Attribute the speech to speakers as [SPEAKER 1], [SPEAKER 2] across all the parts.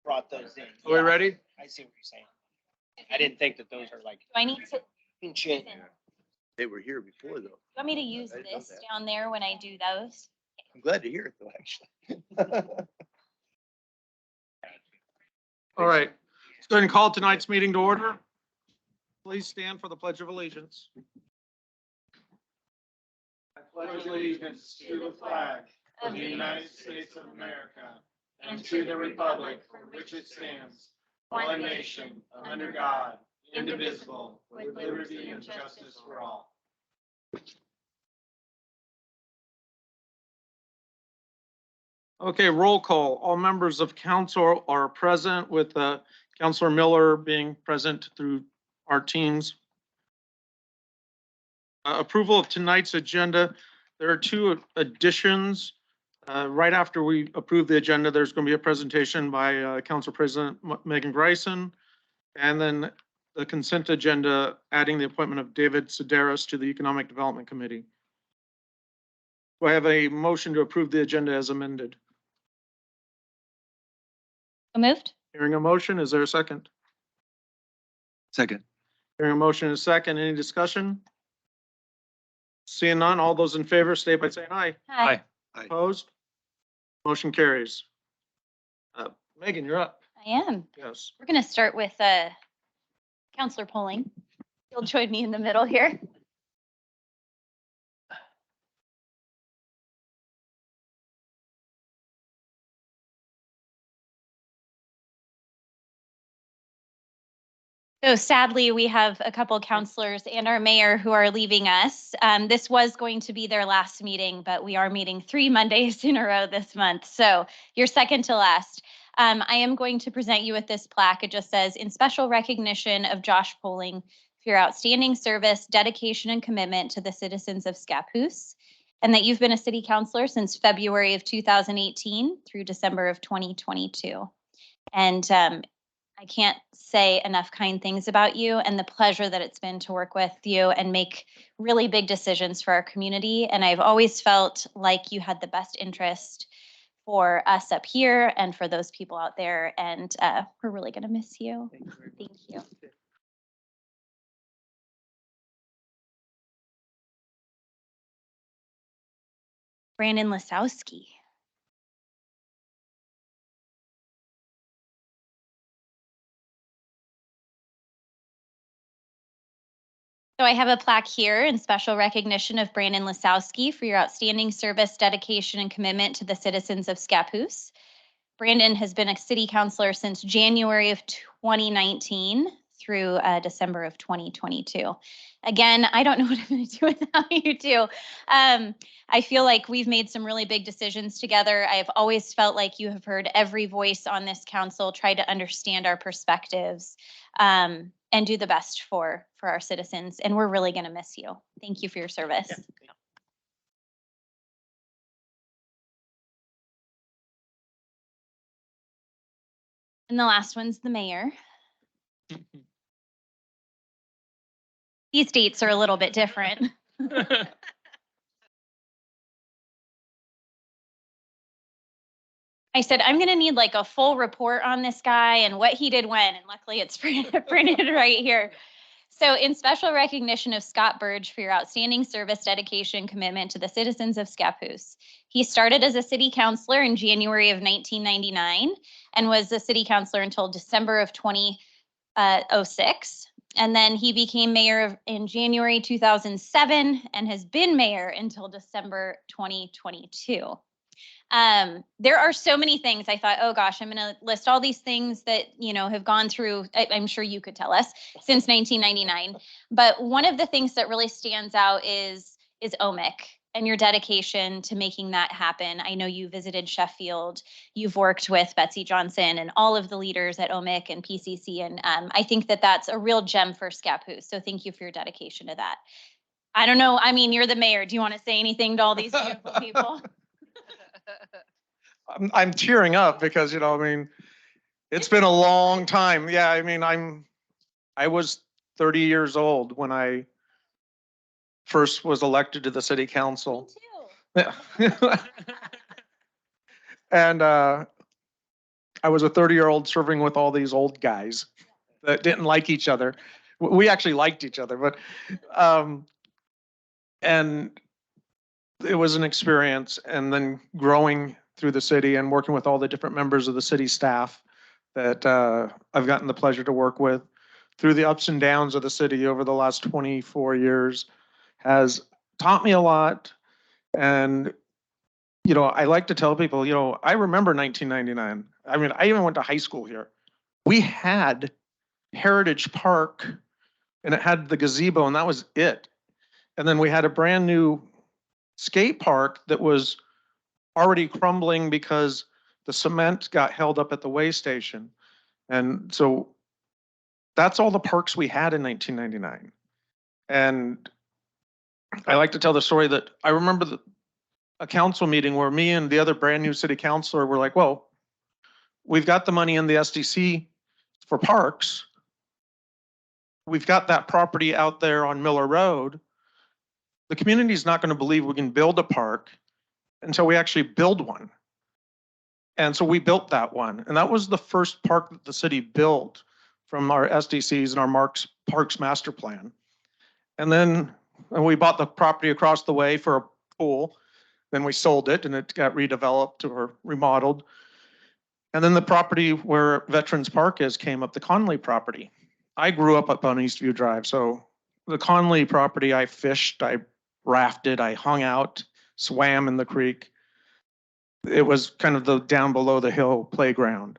[SPEAKER 1] brought those in.
[SPEAKER 2] Are we ready?
[SPEAKER 1] I see what you're saying. I didn't think that those are like
[SPEAKER 3] Do I need to,
[SPEAKER 1] ancient.
[SPEAKER 4] They were here before, though.
[SPEAKER 3] you want me to use
[SPEAKER 4] I didn't know
[SPEAKER 3] this
[SPEAKER 4] that.
[SPEAKER 3] down there when I do those?
[SPEAKER 4] I'm glad to hear it, though, actually.
[SPEAKER 2] All right. Let's go ahead and call tonight's meeting to order. Please stand for the Pledge of Allegiance.
[SPEAKER 5] I pledge allegiance to the flag of the United States of America and to the republic for which it stands, one nation, under God, indivisible, with liberty and justice for all.
[SPEAKER 2] Okay, roll call. All members of council are present, with Councilor Miller being present through our teams. Approval of tonight's agenda. There are two additions. Right after we approve the agenda, there's going to be a presentation by Council President Megan Bryson. And then the consent agenda, adding the appointment of David Sedaris to the Economic Development Committee. Do I have a motion to approve the agenda as amended?
[SPEAKER 3] So moved?
[SPEAKER 2] Hearing a motion, is there a second?
[SPEAKER 4] Second.
[SPEAKER 2] Hearing a motion and a second, any discussion? Seeing none, all those in favor state by saying aye.
[SPEAKER 3] Hi.
[SPEAKER 4] Aye.
[SPEAKER 2] Opposed? Motion carries. Megan, you're up.
[SPEAKER 3] I am.
[SPEAKER 2] Yes.
[SPEAKER 3] We're going to start with Counselor Polling. You'll join me in the middle here. So sadly, we have a couple counselors and our mayor who are leaving us. This was going to be their last meeting, but we are meeting 3 Mondays in a row this month. So you're second to last. I am going to present you with this plaque. It just says, in special recognition of Josh Polling for your outstanding service, dedication, and commitment to the citizens of Scappoose, and that you've been a city councilor since February of 2018 through December of 2022. And I can't say enough kind things about you and the pleasure that it's been to work with you and make really big decisions for our community. And I've always felt like you had the best interest for us up here and for those people out there. And we're really going to miss you. Thank you. Brandon Lisowski. So I have a plaque here in special recognition of Brandon Lisowski for your outstanding service, dedication, and commitment to the citizens of Scappoose. Brandon has been a city councilor since January of 2019 through December of 2022. Again, I don't know what I'm going to do without you two. I feel like we've made some really big decisions together. I've always felt like you have heard every voice on this council, tried to understand our perspectives, and do the best for our citizens. And we're really going to miss you. Thank you for your service.
[SPEAKER 1] Yeah.
[SPEAKER 3] And the last one's the mayor. These dates are a little bit different. I said, I'm going to need like a full report on this guy and what he did when, and luckily it's printed right here. So in special recognition of Scott Burge for your outstanding service, dedication, commitment to the citizens of Scappoose. He started as a city councilor in January of 1999 and was a city councilor until December of 2006. And then he became mayor in January 2007 and has been mayor until December 2022. There are so many things. I thought, oh gosh, I'm going to list all these things that, you know, have gone through, I'm sure you could tell us, since 1999. But one of the things that really stands out is OMIC and your dedication to making that happen. I know you visited Sheffield, you've worked with Betsy Johnson and all of the leaders at OMIC and PCC. And I think that that's a real gem for Scappoose. So thank you for your dedication to that. I don't know. I mean, you're the mayor. Do you want to say anything to all these beautiful people?
[SPEAKER 2] I'm tearing up because, you know, I mean, it's been a long time. Yeah, I mean, I was 30 years old when I first was elected to the city council.
[SPEAKER 3] Me too.
[SPEAKER 2] And I was a 30-year-old serving with all these old guys that didn't like each other. We actually liked each other, but, and it was an experience. And then growing through the city and working with all the different members of the city staff that I've gotten the pleasure to work with through the ups and downs of the city over the last 24 years has taught me a lot. And, you know, I like to tell people, you know, I remember 1999. I mean, I even went to high school here. We had Heritage Park and it had the gazebo and that was it. And then we had a brand new skate park that was already crumbling because the cement got held up at the way station. And so that's all the parks we had in 1999. And I like to tell the story that I remember a council meeting where me and the other brand new city councilor were like, well, we've got the money in the SDC for parks. We've got that property out there on Miller Road. The community is not going to believe we can build a park until we actually build one. And so we built that one. And that was the first park that the city built from our SDCs and our Parks Master Plan. And then we bought the property across the way for a pool. Then we sold it and it got redeveloped or remodeled. And then the property where Veterans Park is came up, the Conley property. I grew up on Eastview Drive. So the Conley property, I fished, I rafted, I hung out, swam in the creek. It was kind of the down below the hill playground.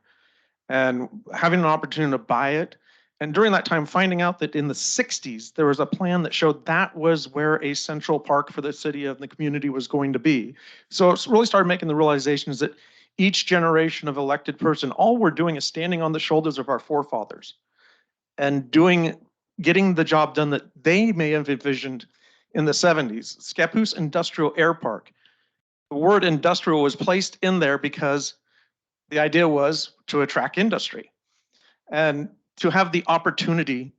[SPEAKER 2] And having an opportunity to buy it, and during that time finding out that in the 60s, there was a plan that showed that was where a central park for the city and the community was going to be. So it really started making the realization is that each generation of elected person, all we're doing is standing on the shoulders of our forefathers and getting the job done that they may have envisioned in the 70s. Scappoose Industrial Air Park. The word industrial was placed in there because the idea was to attract industry and to have the opportunity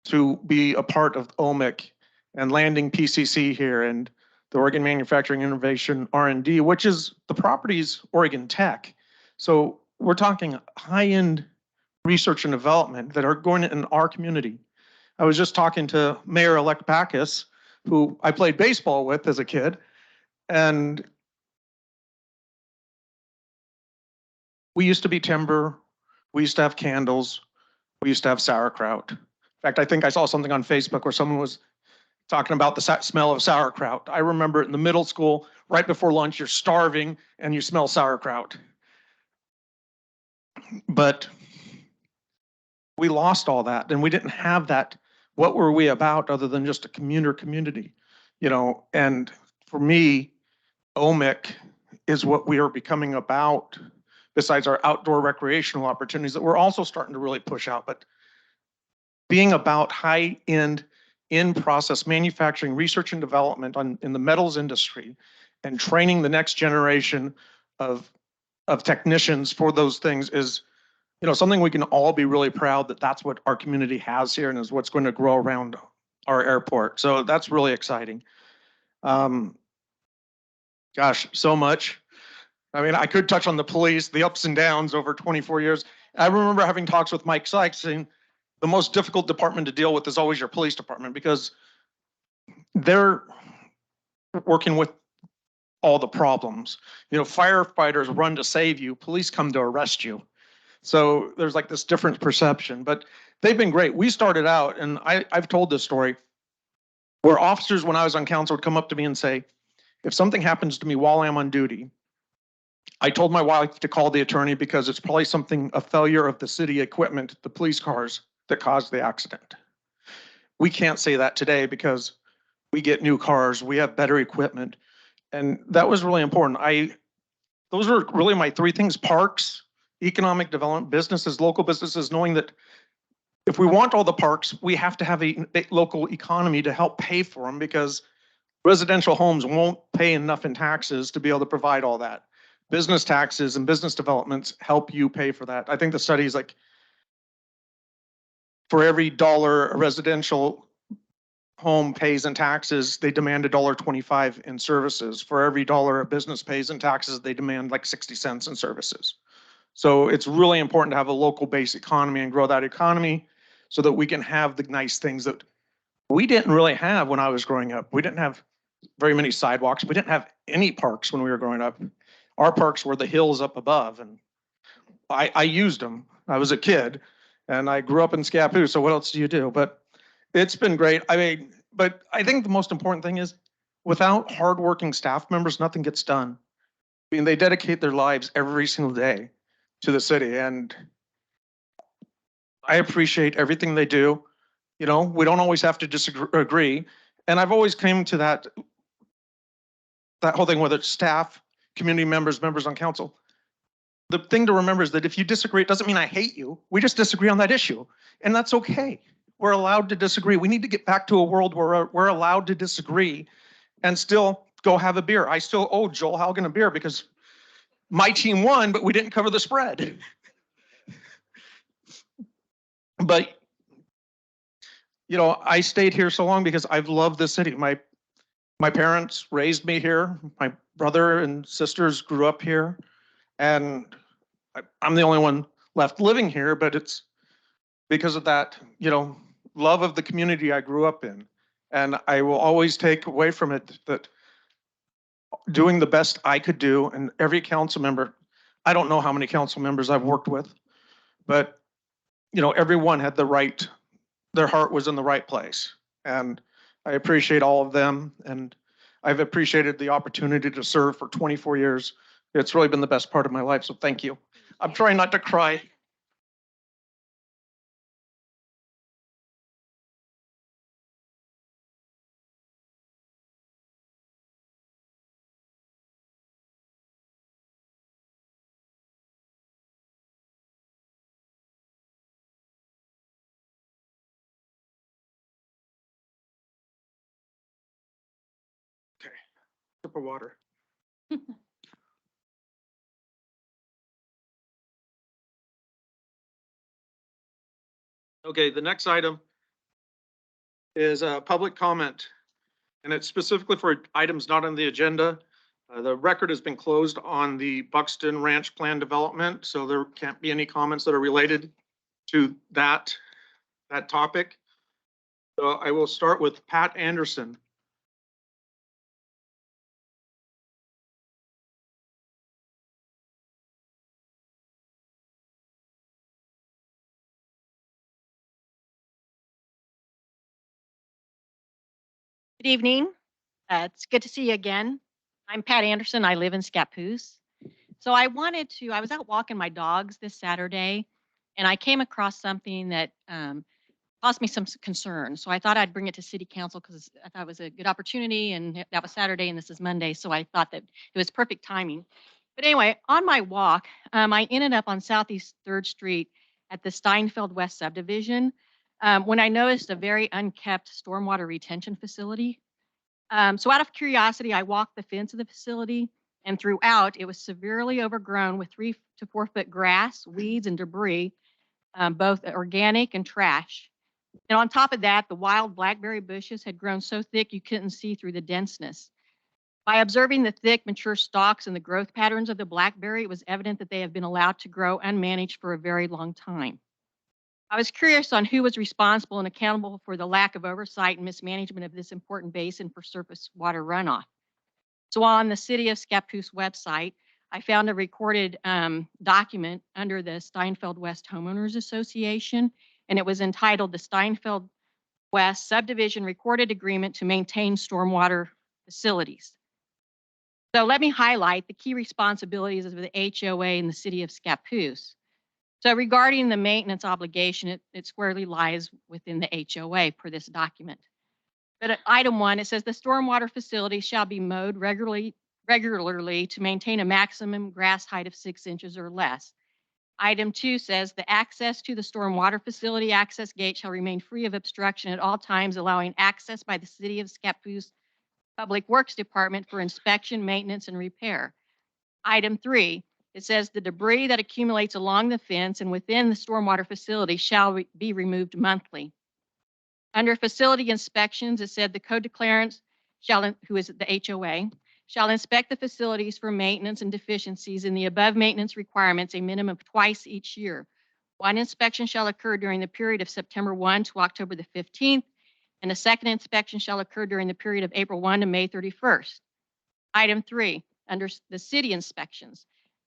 [SPEAKER 2] to be a part of OMIC and landing PCC here and the Oregon Manufacturing Innovation R&D, which is the property's Oregon Tech. So we're talking high-end research and development that are going in our community. I was just talking to Mayor-elect Backus, who I played baseball with as a kid, and we used to be timber, we used to have candles, we used to have sauerkraut. In fact, I think I saw something on Facebook where someone was talking about the smell of sauerkraut. I remember it in the middle school, right before lunch, you're starving and you smell sauerkraut. But we lost all that and we didn't have that. What were we about other than just a community, you know? And for me, OMIC is what we are becoming about, besides our outdoor recreational opportunities that we're also starting to really push out, but being about high-end, in-process manufacturing, research and development in the metals industry and training the next generation of technicians for those things is, you know, something we can all be really proud that that's what our community has here and is what's going to grow around our airport. So that's really exciting. Gosh, so much. I mean, I could touch on the police, the ups and downs over 24 years. I remember having talks with Mike Sykes saying the most difficult department to deal with is always your police department because they're working with all the problems. You know, firefighters run to save you, police come to arrest you. So there's like this different perception, but they've been great. We started out, and I've told this story, where officers, when I was on council, would come up to me and say, if something happens to me while I'm on duty, I told my wife to call the attorney because it's probably a failure of the city equipment, the police cars, that caused the accident. We can't say that today because we get new cars, we have better equipment. And that was really important. Those are really my three things: parks, economic development, businesses, local businesses, knowing that if we want all the parks, we have to have a local economy to help pay for them because residential homes won't pay enough in taxes to be able to provide all that. Business taxes and business developments help you pay for that. I think the study is like, for every dollar a residential home pays in taxes, they demand $1.25 in services. For every dollar a business pays in taxes, they demand like 60 cents in services. So it's really important to have a local based economy and grow that economy so that we can have the nice things that we didn't really have when I was growing up. We didn't have very many sidewalks. We didn't have any parks when we were growing up. Our parks were the hills up above, and I used them. I was a kid and I grew up in Scappoose. So what else do you do? But it's been great. I mean, but I think the most important thing is without hardworking staff members, nothing gets done. I mean, they dedicate their lives every single day to the city, and I appreciate everything they do. You know, we don't always have to disagree. And I've always came to that whole thing, whether it's staff, community members, members on council. The thing to remember is that if you disagree, it doesn't mean I hate you. We just disagree on that issue, and that's okay. We're allowed to disagree. We need to get back to a world where we're allowed to disagree and still go have a beer. I still owe Joel Halgan a beer because my team won, but we didn't cover the spread. But, you know, I stayed here so long because I've loved the city. My parents raised me here. My brother and sisters grew up here, and I'm the only one left living here, but it's because of that, you know, love of the community I grew up in. And I will always take away from it that doing the best I could do, and every council member, I don't know how many council members I've worked with, but you know, everyone had their heart was in the right place. And I appreciate all of them. And I've appreciated the opportunity to serve for 24 years. It's really been the best part of my life. So thank you. I'm trying not to cry. Okay, sip of water. Okay, the next item is a public comment, and it's specifically for items not on the agenda. The record has been closed on the Buxton Ranch Plan development, so there can't be any comments that are related to that topic. So I will start with Pat Anderson.
[SPEAKER 6] Good evening. It's good to see you again. I'm Pat Anderson. I live in Scappoose. So I was out walking my dogs this Saturday, and I came across something that caused me some concern. So I thought I'd bring it to City Council because I thought it was a good opportunity, and that was Saturday and this is Monday. So I thought that it was perfect timing. But anyway, on my walk, I ended up on Southeast 3rd Street at the Steinfeld West subdivision when I noticed a very unkept stormwater retention facility. So out of curiosity, I walked the fence of the facility, and throughout it was severely overgrown with 3 to 4 foot grass, weeds, and debris, both organic and trash. And on top of that, the wild blackberry bushes had grown so thick you couldn't see through the denseness. By observing the thick, mature stalks and the growth patterns of the blackberry, it was evident that they have been allowed to grow unmanaged for a very long time. I was curious on who was responsible and accountable for the lack of oversight and mismanagement of this important basin for surface water runoff. So on the City of Scappoose website, I found a recorded document under the Steinfeld West Homeowners Association, and it was entitled the Steinfeld West Subdivision Recorded Agreement to Maintain Stormwater Facilities. So let me highlight the key responsibilities of the HOA in the City of Scappoose. So regarding the maintenance obligation, it squarely lies within the HOA per this document. But at item 1, it says the stormwater facility shall be mowed regularly to maintain a maximum grass height of 6 inches or less. Item 2 says the access to the stormwater facility access gate shall remain free of obstruction at all times, allowing access by the City of Scappoose Public Works Department for inspection, maintenance, and repair. Item 3, it says the debris that accumulates along the fence and within the stormwater facility shall be removed monthly. Under facility inspections, it said the code declarant who is the HOA, shall inspect the facilities for maintenance and deficiencies in the above maintenance requirements a minimum of twice each year. One inspection shall occur during the period of September 1 to October the 15th, and a second inspection shall occur during the period of April 1 to May 31st. Item 3, under the city inspections.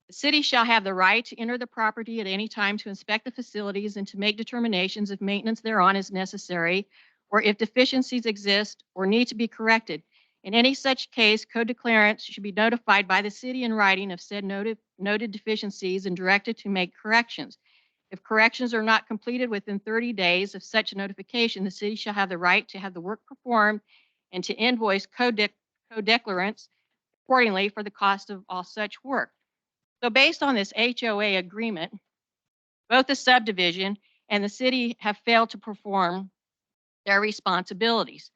[SPEAKER 6] The city shall have the right to enter the property at any time to inspect the facilities and to make determinations if maintenance thereon is necessary or if deficiencies exist or need to be corrected. In any such case, code declarants should be notified by the city in writing of said noted deficiencies and directed to make corrections. If corrections are not completed within 30 days of such notification, the city shall have the right to have the work performed and to invoice code declarants accordingly for the cost of all such work. So based on this HOA agreement, both the subdivision and the city have failed to perform their responsibilities.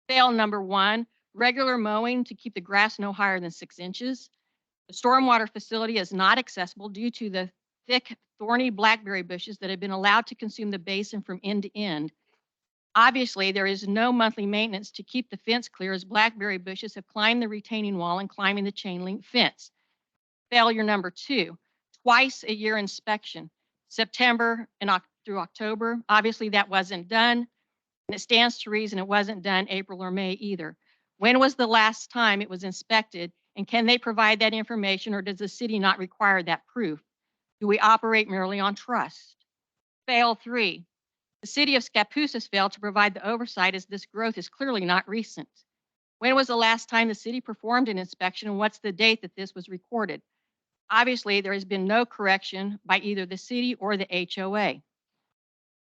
[SPEAKER 6] Fail number 1, regular mowing to keep the grass no higher than 6 inches. The stormwater facility is not accessible due to the thick, thorny blackberry bushes that have been allowed to consume the basin from end to end. Obviously, there is no monthly maintenance to keep the fence clear as blackberry bushes have climbed the retaining wall and climbing the chain link fence. Failure number 2, twice a year inspection, September and through October. Obviously, that wasn't done, and it stands to reason it wasn't done April or May either. When was the last time it was inspected, and can they provide that information, or does the city not require that proof? Do we operate merely on trust? Fail 3, the city of Scappoose has failed to provide the oversight as this growth is clearly not recent. When was the last time the city performed an inspection, and what's the date that this was recorded? Obviously, there has been no correction by either the city or the HOA.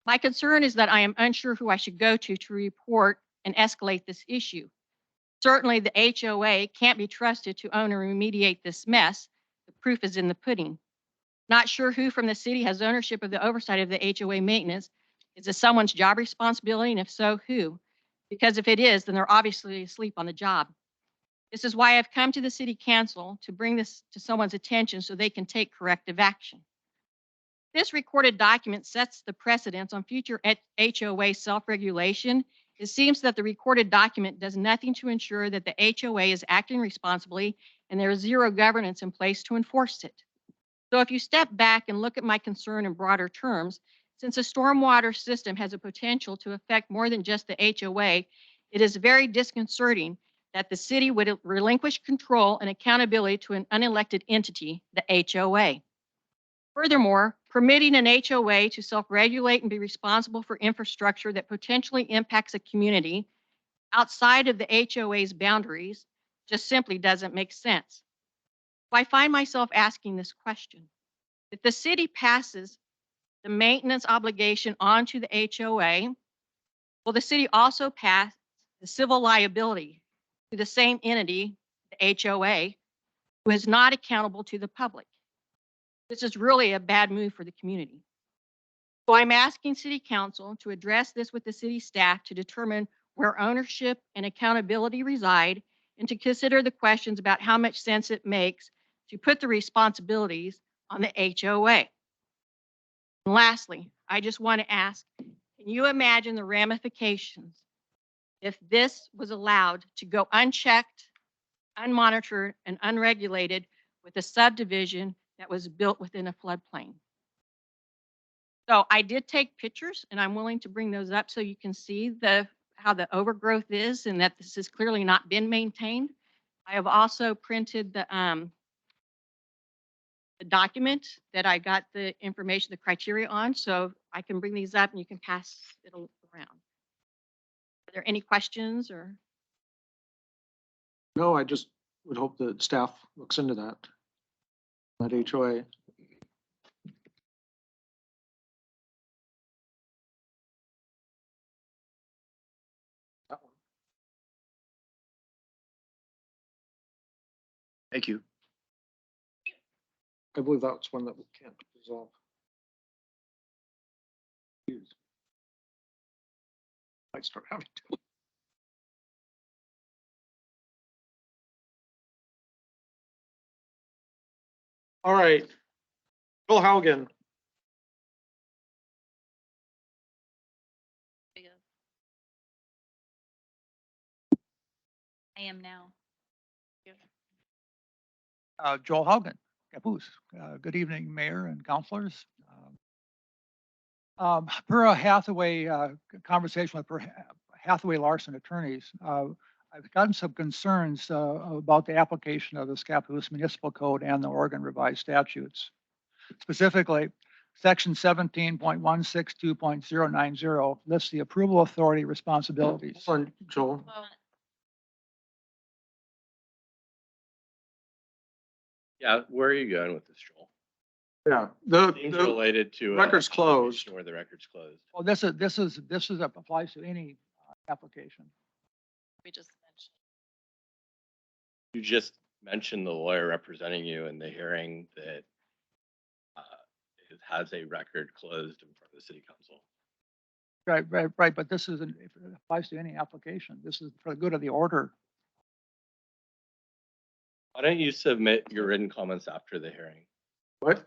[SPEAKER 6] My concern is that I am unsure who I should go to report and escalate this issue. Certainly, the HOA can't be trusted to own or remediate this mess. The proof is in the pudding. Not sure who from the city has ownership of the oversight of the HOA maintenance. Is this someone's job responsibility? And if so, who? Because if it is, then they're obviously asleep on the job. This is why I've come to the city council to bring this to someone's attention so they can take corrective action. This recorded document sets the precedence on future HOA self-regulation. It seems that the recorded document does nothing to ensure that the HOA is acting responsibly and there is zero governance in place to enforce it. So if you step back and look at my concern in broader terms, since a stormwater system has a potential to affect more than just the HOA, it is very disconcerting that the city would relinquish control and accountability to an unelected entity, the HOA. Furthermore, permitting an HOA to self-regulate and be responsible for infrastructure that potentially impacts a community outside of the HOA's boundaries just simply doesn't make sense. So I find myself asking this question. If the city passes the maintenance obligation onto the HOA, will the city also pass the civil liability to the same entity, the HOA, who is not accountable to the public? This is really a bad move for the community. So I'm asking City Council to address this with the city staff to determine where ownership and accountability reside and to consider the questions about how much sense it makes to put the responsibilities on the HOA. And lastly, I just want to ask, can you imagine the ramifications if this was allowed to go unchecked, unmonitored, and unregulated with a subdivision that was built within a floodplain? So I did take pictures, and I'm willing to bring those up so you can see how the overgrowth is and that this has clearly not been maintained. I have also printed the document that I got the information, the criteria on, so I can bring these up and you can pass it around. Are there any questions or?
[SPEAKER 2] No, I just would hope that staff looks into that HOA.
[SPEAKER 4] Thank you.
[SPEAKER 2] I believe that's one that we can't resolve. Might start having to. All right. Bill Haugen.
[SPEAKER 3] I am now.
[SPEAKER 7] Joel Haugen, Caboose. Good evening, Mayor and councilors. Per a Hathaway conversation with Hathaway Larson attorneys, I've gotten some concerns about the application of the Scappoose Municipal Code and the Oregon Revised Statutes. Specifically, Section 17.162.090 lists the approval authority responsibilities.
[SPEAKER 2] Hold on, Joel.
[SPEAKER 8] Yeah, where are you going with this, Joel?
[SPEAKER 2] Yeah,
[SPEAKER 8] Seems
[SPEAKER 2] the
[SPEAKER 8] related to.
[SPEAKER 2] record's closed.
[SPEAKER 8] Where the record's closed.
[SPEAKER 7] Well, this applies to any application.
[SPEAKER 3] We just mentioned.
[SPEAKER 8] You just mentioned the lawyer representing you in the hearing that it has a record closed in front of the city council.
[SPEAKER 7] Right. But this isn't, it applies to any application. This is for the good of the order.
[SPEAKER 8] Why don't you submit your written comments after the hearing?
[SPEAKER 2] What?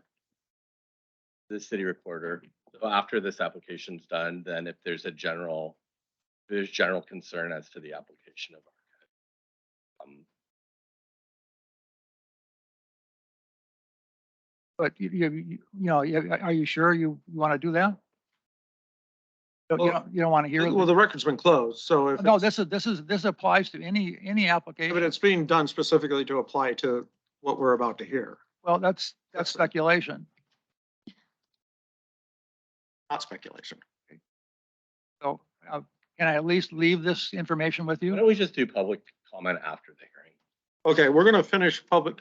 [SPEAKER 8] The city reporter, so after this application's done, then if there's general concern as to the application of our
[SPEAKER 7] But are you sure you want to do that? You don't want to hear?
[SPEAKER 2] Well, the record's been closed, so if.
[SPEAKER 7] No,
[SPEAKER 2] it's-
[SPEAKER 7] this applies to any application.
[SPEAKER 2] But it's being done specifically to apply to what we're about to hear,
[SPEAKER 7] Well, that's speculation.
[SPEAKER 2] not speculation.
[SPEAKER 7] So can I at least leave this information with
[SPEAKER 8] Why
[SPEAKER 7] you?
[SPEAKER 8] don't we just do public comment after the hearing?
[SPEAKER 2] Okay, we're gonna finish public.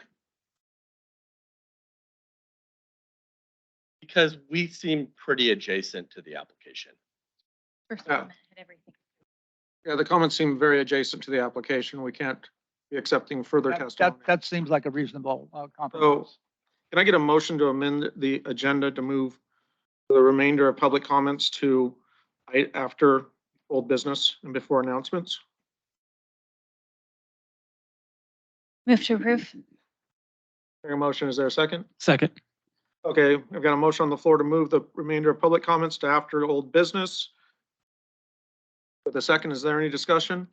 [SPEAKER 8] Because we seem pretty adjacent to the application.
[SPEAKER 3] First
[SPEAKER 2] Yeah.
[SPEAKER 3] comment had everything.
[SPEAKER 2] Yeah, the comments seem very adjacent to the application. We can't be accepting further testimony.
[SPEAKER 7] That seems like a reasonable
[SPEAKER 2] So
[SPEAKER 7] compromise.
[SPEAKER 2] can I get a motion to amend the agenda to move the remainder of public comments to after old business and before announcements?
[SPEAKER 3] Move to approve.
[SPEAKER 2] Hearing a motion, is there a second?
[SPEAKER 5] Second.
[SPEAKER 2] Okay, I've got a motion on the floor to move the remainder of public comments to after old business. With a second, is there any discussion?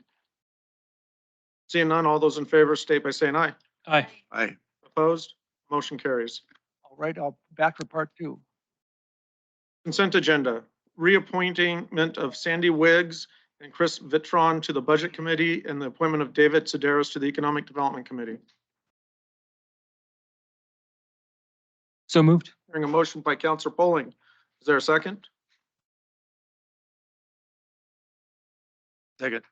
[SPEAKER 2] Seeing none, all those in favor state by saying aye.
[SPEAKER 5] Aye.
[SPEAKER 4] Aye.
[SPEAKER 2] Opposed? Motion carries.
[SPEAKER 7] All right, I'll back for part two.
[SPEAKER 2] Consent agenda, reappointment of Sandy Wiggs and Chris Vitron to the Budget Committee and the appointment of David Sedaris to the Economic Development Committee.
[SPEAKER 5] So moved.
[SPEAKER 2] Hearing a motion by Counselor Polling. Is there a second?
[SPEAKER 4] Second.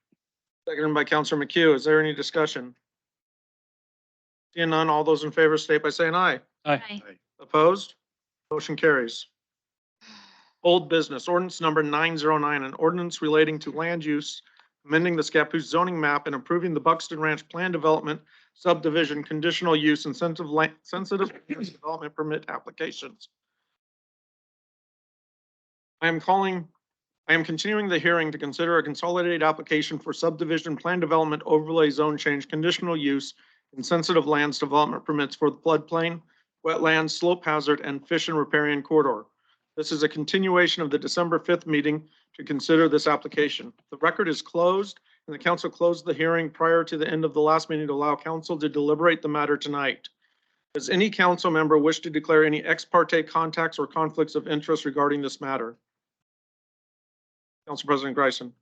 [SPEAKER 2] Seconded by Counselor McHugh. Is there any discussion? Seeing none, all those in favor state by saying aye.
[SPEAKER 3] Aye.
[SPEAKER 2] Opposed? Motion carries. Old business, ordinance number 909, an ordinance relating to land use, amending the Scappoose zoning map and approving the Buxton Ranch Plan Development Subdivision Conditional Use and Sensitive Development Permit applications. I am continuing the hearing to consider a consolidated application for subdivision plan development overlay zone change conditional use and sensitive lands development permits for the floodplain, wetlands, slope hazard, and fish and riparian corridor. This is a continuation of the December 5th meeting to consider this application. The record is closed and the council closed the hearing prior to the end of the last meeting to allow council to deliberate the matter tonight. Does any council member wish to declare any ex parte contacts or conflicts of interest regarding this matter? Council President Greisen.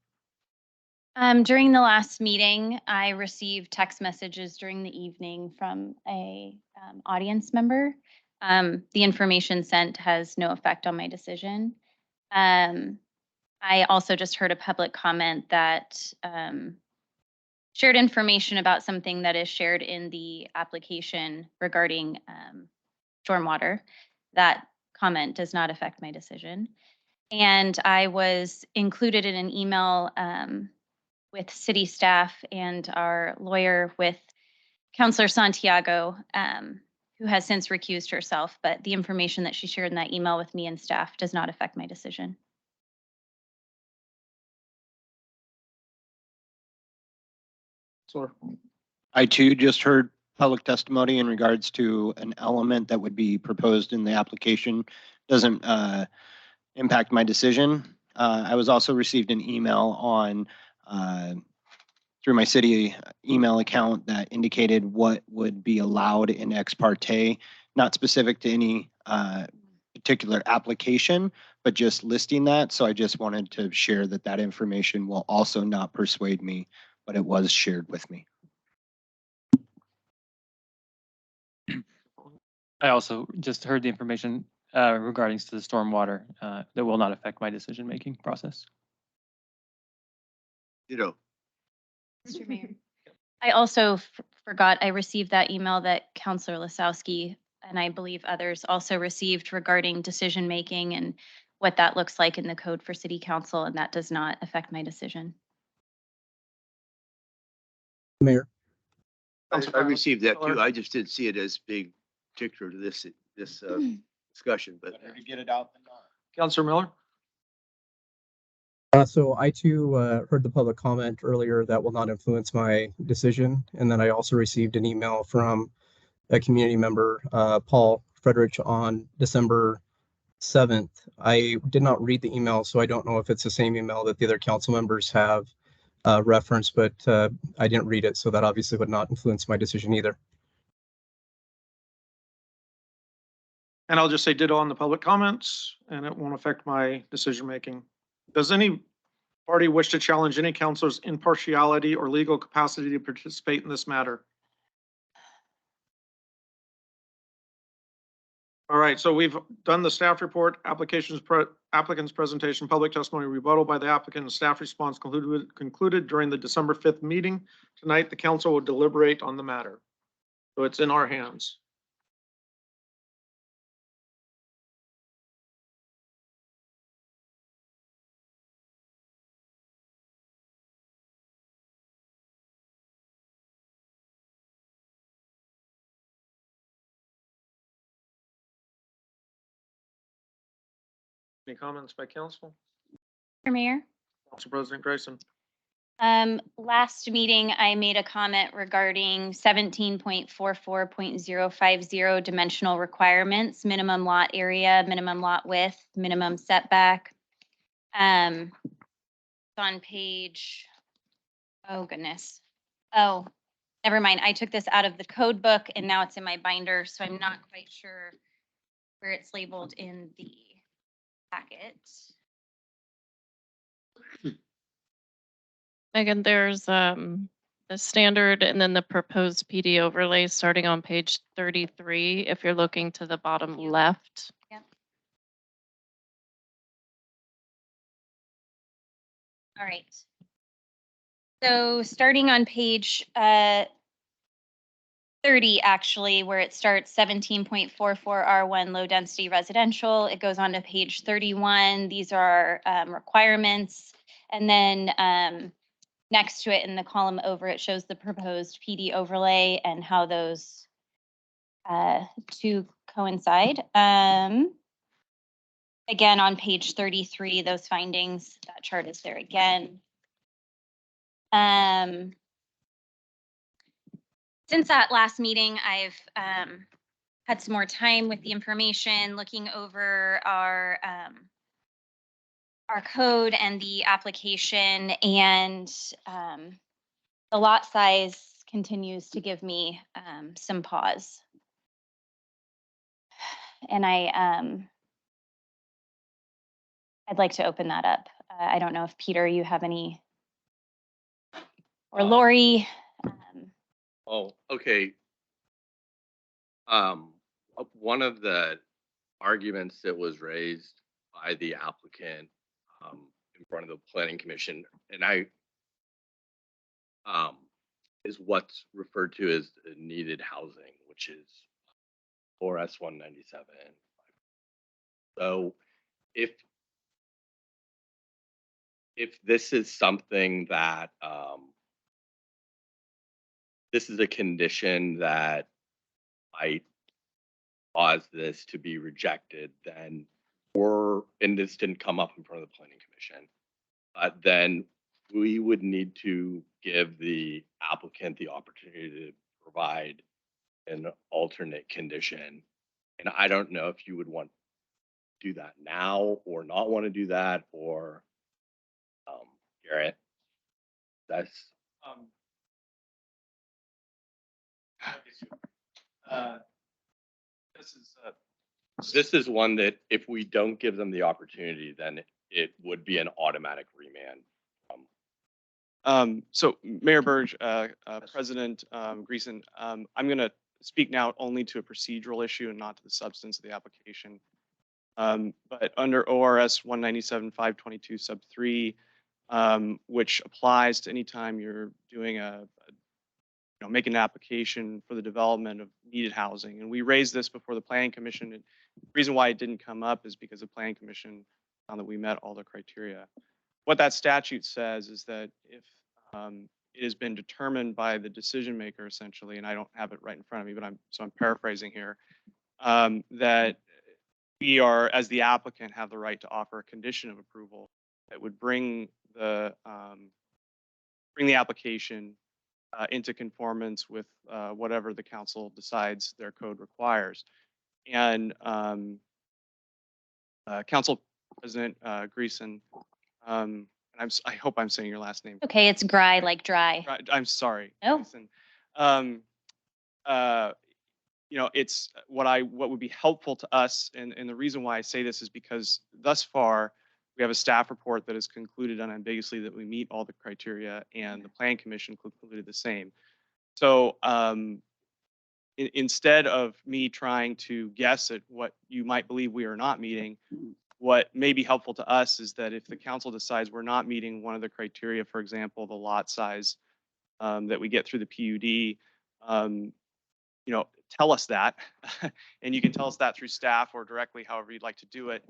[SPEAKER 3] During the last meeting, I received text messages during the evening from a audience member. The information sent has no effect on my decision. I also just heard a public comment that shared information about something that is shared in the application regarding stormwater. That comment does not affect my decision. And I was included in an email with city staff and our lawyer with Counselor Santiago, who has since recused herself, but the information that she shared in that email with me and staff does not affect my decision.
[SPEAKER 2] Sorry.
[SPEAKER 9] I too just heard public testimony in regards to an element that would be proposed in the application. Doesn't impact my decision. I was also received an email on through my city email account that indicated what would be allowed in ex parte, not specific to any particular application, but just listing that. So I just wanted to share that that information will also not persuade me, but it was shared with me.
[SPEAKER 10] I also just heard the information regarding to the stormwater that will not affect my decision-making process.
[SPEAKER 4] You know,
[SPEAKER 3] Mr. Mayor. I also forgot, I received that email that Counselor Lasowski and I believe others also received regarding decision-making and what that looks like in the code for city council, and that does not affect my decision.
[SPEAKER 11] Mayor,
[SPEAKER 4] I received that
[SPEAKER 2] Miller.
[SPEAKER 4] too. I just didn't see it as being particular to this discussion, but
[SPEAKER 1] Better to get it out than not.
[SPEAKER 2] Counselor Miller?
[SPEAKER 11] so I too heard the public comment earlier that will not influence my decision. And then I also received an email from a community member, Paul Frederick, on December 7th. I did not read the email, so I don't know if it's the same email that the other council members have referenced, but I didn't read it, so that obviously would not influence my decision either.
[SPEAKER 2] And I'll just say ditto on the public comments, and it won't affect my decision-making. Does any party wish to challenge any counselor's impartiality or legal capacity to participate in this matter? All right, so we've done the staff report, applicant's presentation, public testimony, rebuttal by the applicant, and staff response concluded during the December 5th meeting. Tonight, the council will deliberate on the matter. So it's in our hands. Any comments by council?
[SPEAKER 3] Mr. Mayor?
[SPEAKER 2] Council President Grayson.
[SPEAKER 3] Last meeting, I made a comment regarding 17.44.050 dimensional requirements, minimum lot area, minimum lot width, minimum setback. It's on page, oh goodness. Oh, never mind. I took this out of the code book and now it's in my binder, so I'm not quite sure where it's labeled in the packet.
[SPEAKER 12] Megan, there's the standard and then the proposed PD overlay starting on page 33, if you're looking to the bottom left.
[SPEAKER 3] All right. So starting on page 30, actually, where it starts 17.44 R1 low density residential, it goes on to page 31. These are requirements. And then next to it in the column over, it shows the proposed PD overlay and how those two coincide. Again, on page 33, those findings, that chart is there again. Since that last meeting, I've had some more time with the information, looking over our code and the application, and the lot size continues to give me some pause. And I'd like to open that up. I don't know if Peter, you have any, or Lori.
[SPEAKER 8] Oh, okay. One of the arguments that was raised by the applicant in front of the planning commission, and is what's referred to as needed housing, which is 4S 197. So if this is something that this is a condition that might cause this to be rejected, then and this didn't come up in front of the planning commission, but then we would need to give the applicant the opportunity to provide an alternate condition. And I don't know if you would want to do that now or not want to do that, or Garrett, that's This is one that if we don't give them the opportunity, then it would be an automatic remand.
[SPEAKER 13] So Mayor Burge, President Greason, I'm going to speak now only to a procedural issue and not to the substance of the application. But under ORS 197-522 sub 3, which applies to any time you're doing making an application for the development of needed housing. And we raised this before the Planning Commission. And the reason why it didn't come up is because the Planning Commission found that we met all the criteria. What that statute says is that if it has been determined by the decision maker essentially, and I don't have it right in front of me, but I'm paraphrasing here, that we are, as the applicant, have the right to offer a condition of approval that would bring the application into conformance with whatever the council decides their code requires. And Council President Greason, and I hope I'm saying your last name.
[SPEAKER 3] Okay, it's Gry, like dry.
[SPEAKER 13] I'm sorry.
[SPEAKER 3] No.
[SPEAKER 13] Greason. It's what would be helpful to us, and the reason why I say this is because thus far we have a staff report that has concluded unambiguously that we meet all the criteria, and the Planning Commission concluded the same. So instead of me trying to guess at what you might believe we are not meeting, what may be helpful to us is that if the council decides we're not meeting one of the criteria, for example, the lot size that we get through the PUD, tell us that, and you can tell us that through staff or directly, however you'd like to do it,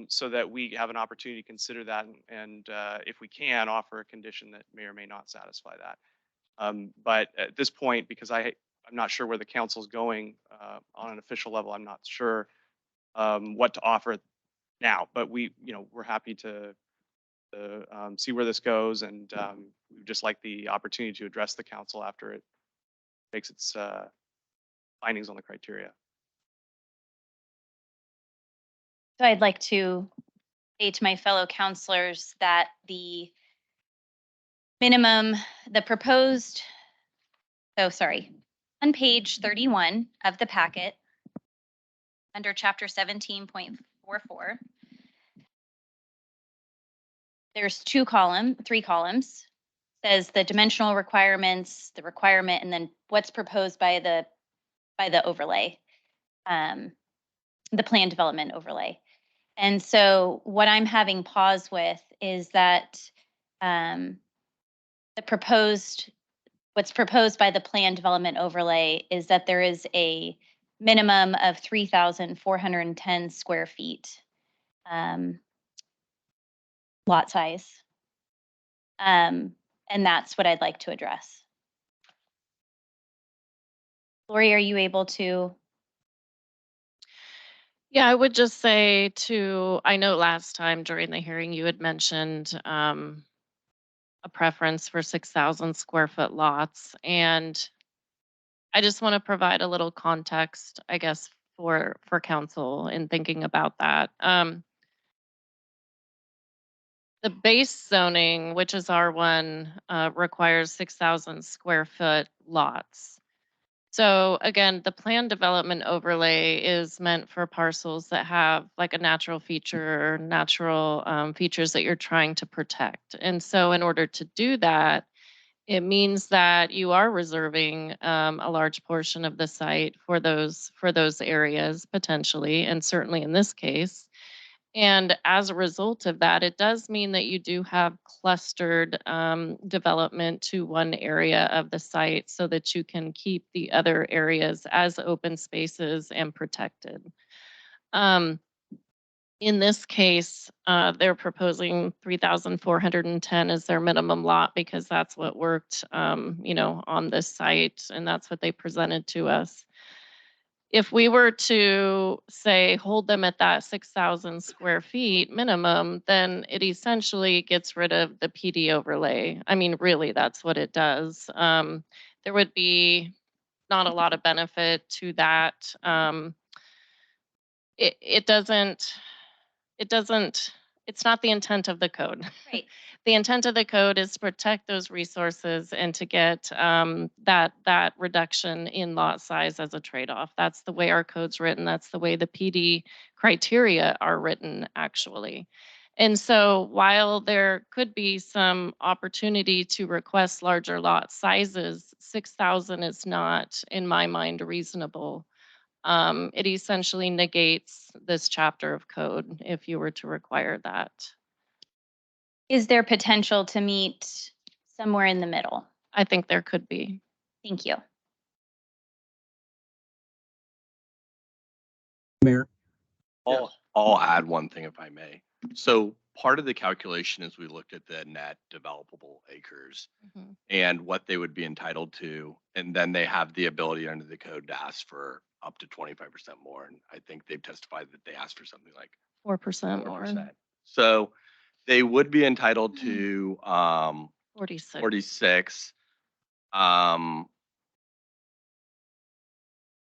[SPEAKER 13] so that we have an opportunity to consider that, and if we can, offer a condition that may or may not satisfy that. But at this point, because I'm not sure where the council's going on an official level, I'm not sure what to offer now. But we're happy to see where this goes, and we'd just like the opportunity to address the council after it makes its findings on the criteria.
[SPEAKER 3] So I'd like to say to my fellow counselors that the proposed, on page 31 of the packet, under chapter 17.44, there's three columns. Says the dimensional requirements, the requirement, and then what's proposed by the overlay, the plan development overlay. And so what I'm having pause with is that what's proposed by the plan development overlay is that there is a minimum of 3,410 square feet lot size. And that's what I'd like to address. Lori, are you able to?
[SPEAKER 12] Yeah, I would just say I know last time during the hearing you had mentioned a preference for 6,000 square foot lots. And I just want to provide a little context, I guess, for council in thinking about that. The base zoning, which is R1, requires 6,000 square foot lots. So again, the plan development overlay is meant for parcels that have like a natural feature or natural features that you're trying to protect. And so in order to do that, it means that you are reserving a large portion of the site for those areas potentially, and certainly in this case. And as a result of that, it does mean that you do have clustered development to one area of the site so that you can keep the other areas as open spaces and protected. In this case, they're proposing 3,410 as their minimum lot because that's what worked, on this site, and that's what they presented to us. If we were to say hold them at that 6,000 square feet minimum, then it essentially gets rid of the PD overlay. I mean, really, that's what it does. There would be not a lot of benefit to that. It it's not the intent of the code.
[SPEAKER 3] Right.
[SPEAKER 12] The intent of the code is to protect those resources and to get that reduction in lot size as a trade-off. That's the way our code's written. That's the way the PD criteria are written, actually. And so while there could be some opportunity to request larger lot sizes, 6,000 is not, in my mind, reasonable. It essentially negates this chapter of code if you were to require that.
[SPEAKER 3] Is there potential to meet somewhere in the middle?
[SPEAKER 12] I think there could be.
[SPEAKER 3] Thank you.
[SPEAKER 11] Mayor,
[SPEAKER 8] I'll add one thing if I may. So part of the calculation is we looked at the net developable acres
[SPEAKER 12] Mhm.
[SPEAKER 8] and what they would be entitled to. And then they have the ability under the code to ask for up to 25% more. And I think they've testified that they asked for something like
[SPEAKER 12] 4% more.
[SPEAKER 8] 4%. So they would be entitled to
[SPEAKER 12] 46.
[SPEAKER 8] 46.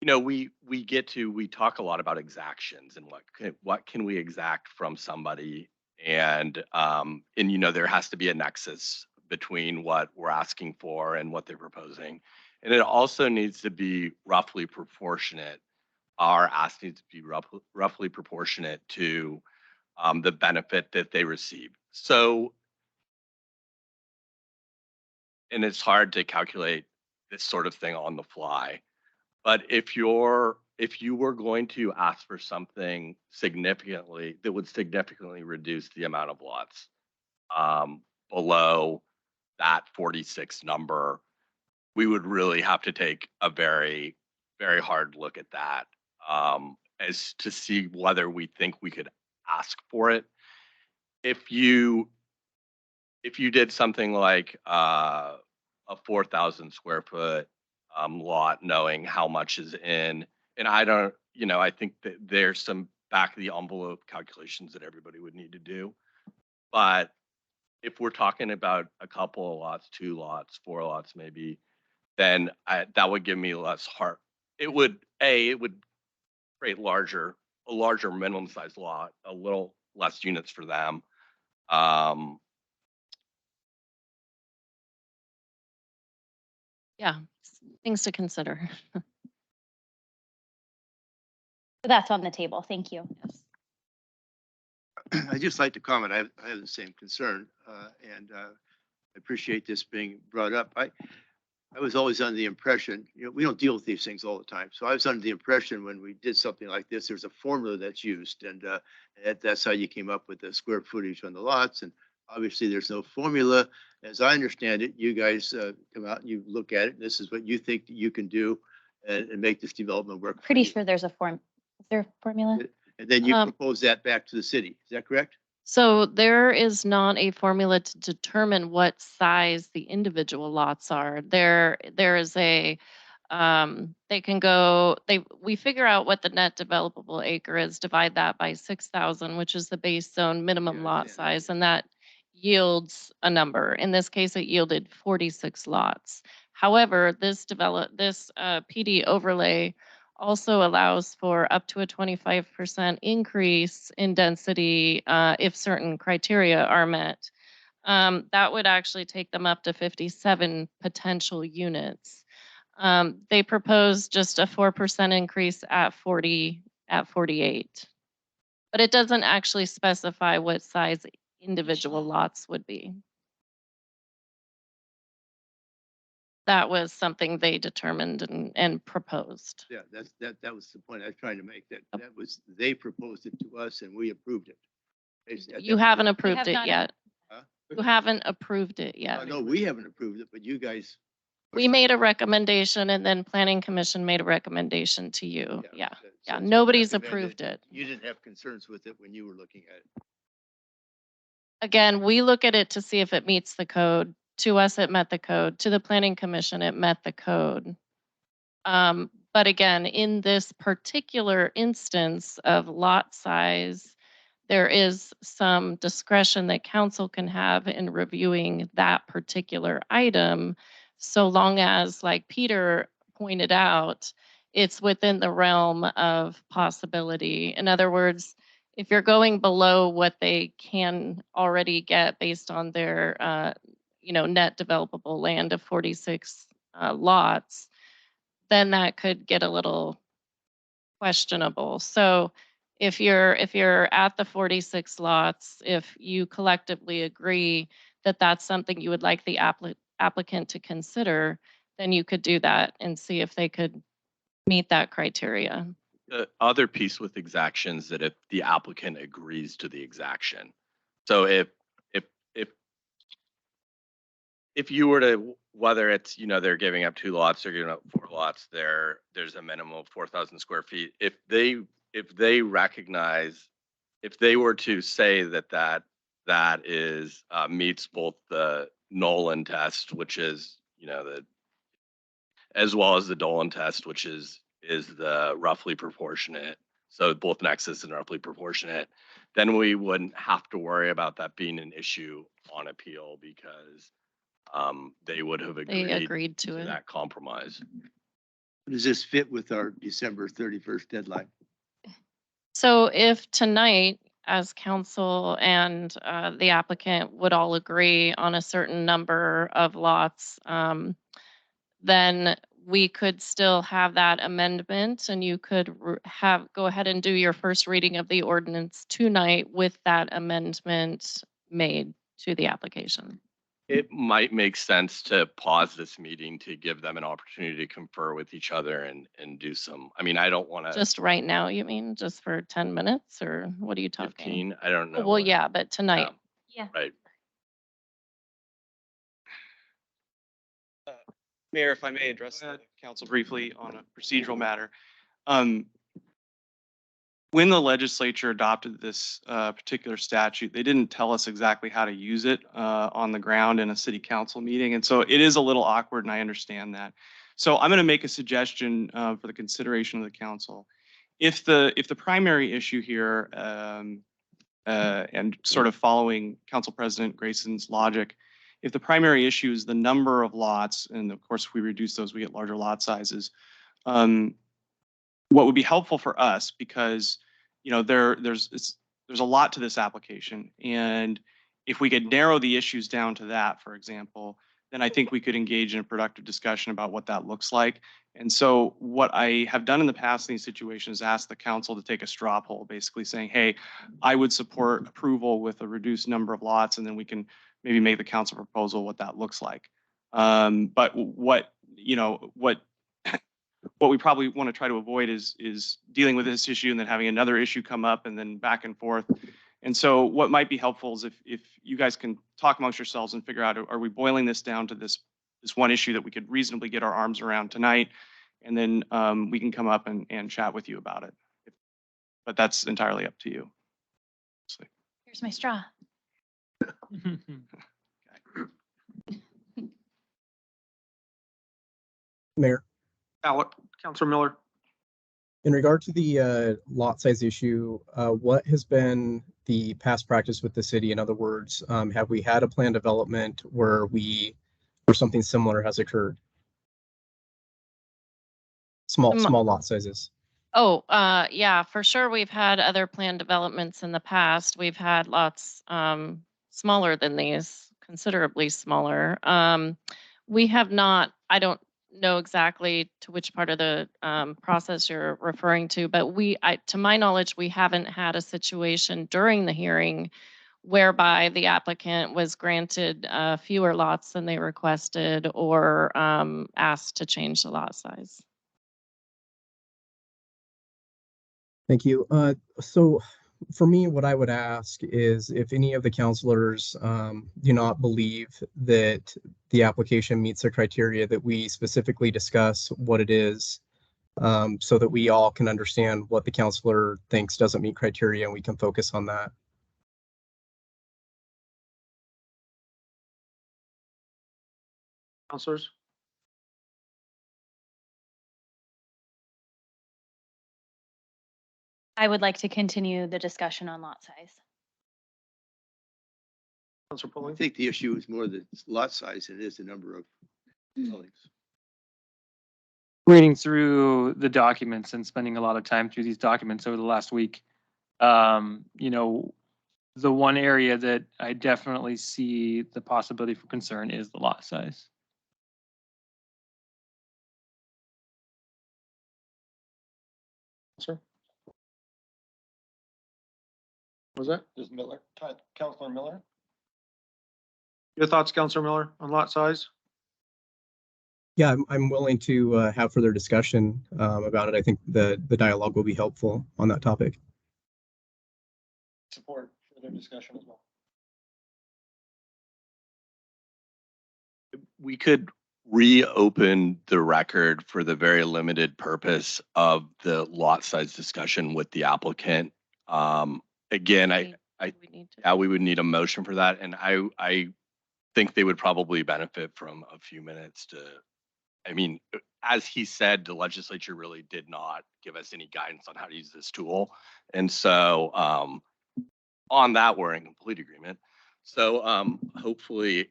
[SPEAKER 8] You know, we talk a lot about exactions and what can we exact from somebody, and you know, there has to be a nexus between what we're asking for and what they're proposing, and it also needs to be roughly proportionate. Our ask needs to be roughly proportionate to the benefit that they receive. So, and it's hard to calculate this sort of thing on the fly. But if you were going to ask for something significantly that would significantly reduce the amount of lots below that 46 number, we would really have to take a very, very hard look at that as to see whether we think we could ask for it. If you did something like a 4,000 square foot lot, knowing how much is in, and I don't, you know, I think that there's some back of the envelope calculations that everybody would need to do. But if we're talking about a couple of lots, 2 lots, 4 lots, maybe, then that would give me less heart. It would create a larger minimum size lot, a little less units for them.
[SPEAKER 12] Yeah, things to consider.
[SPEAKER 3] So that's on the table. Thank you.
[SPEAKER 12] Yes.
[SPEAKER 4] I just like to comment. I have the same concern, and I appreciate this being brought up. I was always under the impression, you know, we don't deal with these things all the time. So I was under the impression when we did something like this, there's a formula that's used, and that's how you came up with the square footage on the lots. And obviously, there's no formula. As I understand it, you guys come out and you look at it. And this is what you think that you can do, and make this development work.
[SPEAKER 3] Pretty sure there's a form. Is there a formula?
[SPEAKER 4] And then you
[SPEAKER 12] Um,
[SPEAKER 4] propose that back to the city. Is that correct?
[SPEAKER 12] So there is not a formula to determine what size the individual lots are. There is a, we figure out what the net developable acre is, divide that by 6,000, which is the base zone minimum
[SPEAKER 4] Yeah, I
[SPEAKER 12] lot
[SPEAKER 4] understand.
[SPEAKER 12] size, and that yields a number. In this case, it yielded 46 lots. However, this PD overlay also allows for up to a 25% increase in density if certain criteria are met. That would actually take them up to 57 potential units. They propose just a 4% increase at 48. But it doesn't actually specify what size individual lots would be. That was something they determined and proposed.
[SPEAKER 4] Yeah, that was the point I was trying to make. That was, they proposed it to us and we approved it.
[SPEAKER 12] You haven't approved
[SPEAKER 3] have
[SPEAKER 12] it
[SPEAKER 3] not
[SPEAKER 12] yet.
[SPEAKER 4] Huh?
[SPEAKER 12] You haven't approved it yet.
[SPEAKER 4] No, we haven't approved it, but you guys.
[SPEAKER 12] We made a recommendation and then planning commission made a recommendation to you. Yeah.
[SPEAKER 4] So it's
[SPEAKER 12] Nobody's
[SPEAKER 4] recommended.
[SPEAKER 12] approved it.
[SPEAKER 4] You didn't have concerns with it when you were looking at it.
[SPEAKER 12] Again, we look at it to see if it meets the code. To us, it met the code. To the planning commission, it met the code. But again, in this particular instance of lot size, there is some discretion that council can have in reviewing that particular item, so long as, like Peter pointed out, it's within the realm of possibility. In other words, if you're going below what they can already get based on their, net developable land of 46 lots, then that could get a little questionable. So if you're at the 46 lots, if you collectively agree that that's something you would like the applicant to consider, then you could do that and see if they could meet that criteria.
[SPEAKER 8] The other piece with exactions that if the applicant agrees to the exaction. So if you were to, whether it's, they're giving up 2 lots, they're giving up 4 lots, there's a minimum of 4,000 square feet. If they recognize, if they were to say that is meets both the Nolan test, which is, as well as the Dolan test, which is the roughly proportionate. So both nexus and roughly proportionate, then we wouldn't have to worry about that being an issue on appeal because they would have agreed
[SPEAKER 12] to it.
[SPEAKER 8] that compromise.
[SPEAKER 4] Does this fit with our December 31st deadline?
[SPEAKER 12] So if tonight, as council and the applicant would all agree on a certain number of lots, then we could still have that amendment and you could go ahead and do your first reading of the ordinance tonight with that amendment made to the application.
[SPEAKER 8] It might make sense to pause this meeting to give them an opportunity to confer with each other and do some, I don't want to.
[SPEAKER 12] Just right now, you mean, just for 10 minutes or what are you talking?
[SPEAKER 8] 15, I don't know.
[SPEAKER 12] Well, yeah, but tonight.
[SPEAKER 3] Yeah.
[SPEAKER 8] Right.
[SPEAKER 13] Mayor, if I may address the council briefly on a procedural matter. When the legislature adopted this particular statute, they didn't tell us exactly how to use it on the ground in a city council meeting. And so it is a little awkward and I understand that. So I'm going to make a suggestion for the consideration of the council. If the primary issue here and sort of following Council President Grayson's logic, if the primary issue is the number of lots, and of course if we reduce those, we get larger lot sizes. What would be helpful for us, because there's a lot to this application, and if we could narrow the issues down to that, for example, then I think we could engage in a productive discussion about what that looks like. And so what I have done in the past in these situations is ask the council to take a straw poll, basically saying, hey, I would support approval with a reduced number of lots, and then we can maybe make the council proposal what that looks like. But what we probably want to try to avoid is dealing with this issue and then having another issue come up and then back and forth. And so what might be helpful is if you guys can talk amongst yourselves and figure out, are we boiling this down to this one issue that we could reasonably get our arms around tonight? And then we can come up and chat with you about it. But that's entirely up to you.
[SPEAKER 3] Here's my straw.
[SPEAKER 11] Mayor,
[SPEAKER 2] Councilor Miller.
[SPEAKER 11] in regard to the lot size issue, what has been the past practice with the city? In other words, have we had a plan development where something similar has occurred? Small lot sizes.
[SPEAKER 12] Oh, yeah, for sure. We've had other planned developments in the past. We've had lots smaller than these, considerably smaller. We have not, I don't know exactly to which part of the process you're referring to, but to my knowledge, we haven't had a situation during the hearing whereby the applicant was granted fewer lots than they requested or asked to change the lot size.
[SPEAKER 11] Thank you. So for me, what I would ask is if any of the counselors do not believe that the application meets the criteria, that we specifically discuss what it is so that we all can understand what the counselor thinks doesn't meet criteria and we can focus on that.
[SPEAKER 2] Counselors?
[SPEAKER 3] I would like to continue the discussion on lot size.
[SPEAKER 2] Councilor
[SPEAKER 4] I
[SPEAKER 2] Pulling?
[SPEAKER 4] think the issue is more the lot size than it is the number of dwellings.
[SPEAKER 10] Reading through the documents and spending a lot of time through these documents over the last week, You know, the one area that I definitely see the possibility for concern is the lot size.
[SPEAKER 2] Sir? Was that
[SPEAKER 9] Does Miller, Counselor Miller?
[SPEAKER 2] your thoughts, Counselor Miller, on lot size?
[SPEAKER 11] Yeah, I'm willing to have further discussion about it. I think the dialogue will be helpful on that topic.
[SPEAKER 9] Support further discussion as well.
[SPEAKER 8] We could reopen the record for the very limited purpose of the lot size discussion with the applicant. Again,
[SPEAKER 12] We need to.
[SPEAKER 8] yeah, we would need a motion for that, and I think they would probably benefit from a few minutes to, I mean, as he said, the legislature really did not give us any guidance on how to use this tool. And so, on that, we're in complete agreement. So, hopefully,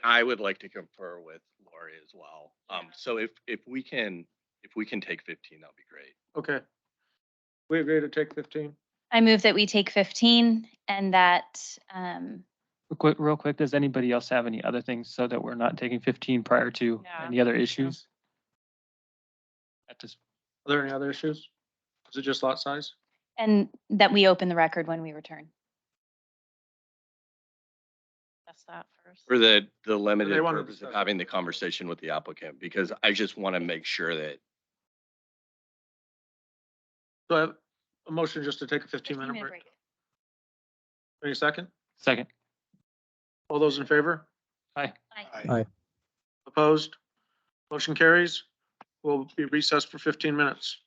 [SPEAKER 8] I would like to confer with Lori as well. So if we can take 15, that'd be great.
[SPEAKER 2] Okay. We agree to take 15.
[SPEAKER 3] I move that we take 15 and that,
[SPEAKER 10] Real quick, does anybody else have any other things so that we're not taking 15 prior to
[SPEAKER 12] Yeah.
[SPEAKER 10] any other issues? At this,
[SPEAKER 2] Are there any other issues? Is it just lot size?
[SPEAKER 3] and that we open the record when we return.
[SPEAKER 12] That's that first.
[SPEAKER 8] For the limited
[SPEAKER 2] wanted to
[SPEAKER 8] purpose of
[SPEAKER 2] discuss
[SPEAKER 8] having the conversation with the applicant, because I just want to make sure that
[SPEAKER 2] So I have a motion just to take a 15-minute break. Any second?
[SPEAKER 10] second.
[SPEAKER 2] All those in favor?
[SPEAKER 10] Aye.
[SPEAKER 11] Aye.
[SPEAKER 2] Opposed? Motion carries. We'll be recessed for 15 minutes.